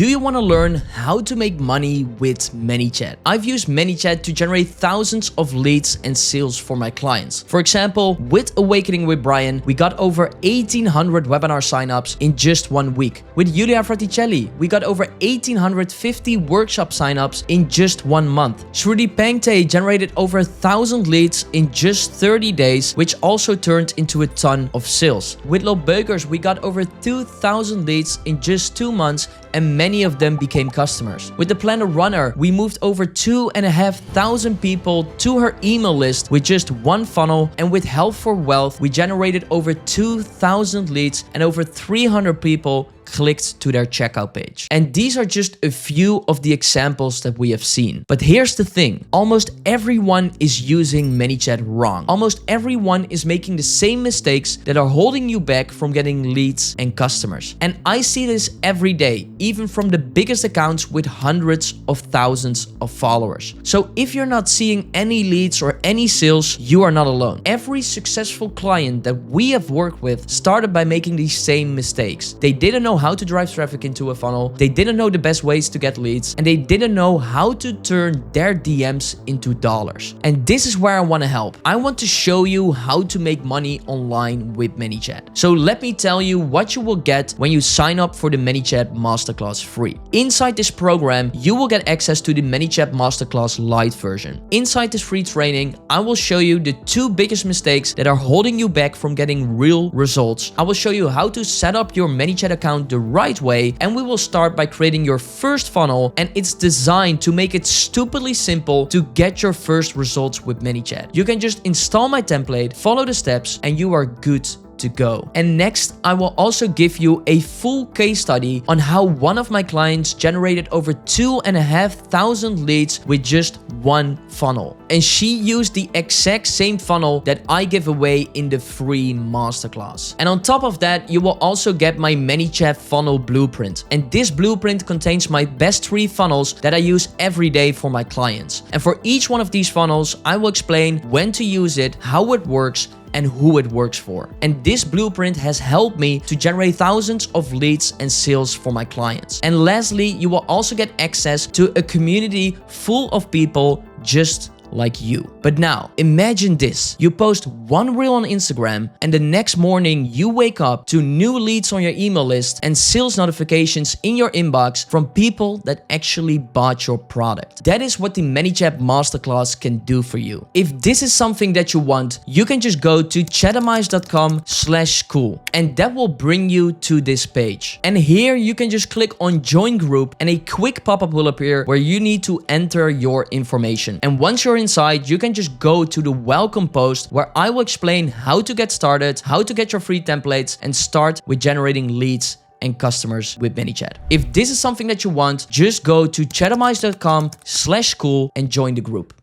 Do you want to learn how to make money with Manychat? I've used Manychat to generate thousands of leads and sales for my clients. For example, with Awakening with Brian, we got over 1,800 webinar signups in just 1 week. With Fratichelli, we got over 1,850 workshop signups in just 1 month. Shruti Pangtey generated over 1,000 leads in just 30 days, which also turned into a ton of sales. With Beukers, we got over 2,000 leads in just 2 months, and many of them became customers. With the Planner Runner, we moved over 2,500 people to her email list with just 1 funnel, and with Health for Wealth, we generated over 2,000 leads and over 300 people clicked to their checkout page. And these are just a few of the examples that we have seen. But here's the thing, almost everyone is using Manychat wrong. Almost everyone is making the same mistakes that are holding you back from getting leads and customers. And I see this every day, even from the biggest accounts with hundreds of thousands of followers. So if you're not seeing any leads or any sales, you are not alone. Every successful client that we have worked with started by making these same mistakes. They didn't know how to drive traffic into a funnel, they didn't know the best ways to get leads, and they didn't know how to turn their DMs into dollars. And this is where I want to help. I want to show you how to make money online with Manychat. So let me tell you what you will get when you sign up for the Manychat Masterclass free. Inside this program, you will get access to the Manychat Masterclass Lite version. Inside this free training, I will show you the 2 biggest mistakes that are holding you back from getting real results. I will show you how to set up your Manychat account the right way, and we will start by creating your first funnel, and it's designed to make it stupidly simple to get your first results with Manychat. You can just install my template, follow the steps, and you are good to go. And next, I will also give you a full case study on how one of my clients generated over 2,500 leads with just 1 funnel. And she used the exact same funnel that I give away in the free masterclass. And on top of that, you will also get my Manychat funnel blueprint. And this blueprint contains my best 3 funnels that I use every day for my clients. And for each one of these funnels, I will explain when to use it, how it works, and who it works for. And this blueprint has helped me to generate thousands of leads and sales for my clients. And lastly, you will also get access to a community full of people just like you. But now, imagine this. You post 1 reel on Instagram, and the next morning you wake up to new leads on your email list and sales notifications in your inbox from people that actually bought your product. That is what the Manychat Masterclass can do for you. If this is something that you want, you can just go to chatamize.com/school, and that will bring you to this page. And here you can just click on join group, and a quick pop-up will appear where you need to enter your information. And once you're inside, you can just go to the welcome post where I will explain how to get started, how to get your free templates, and start with generating leads and customers with Manychat. If this is something that you want, just go to chatamize.com/school and join the group.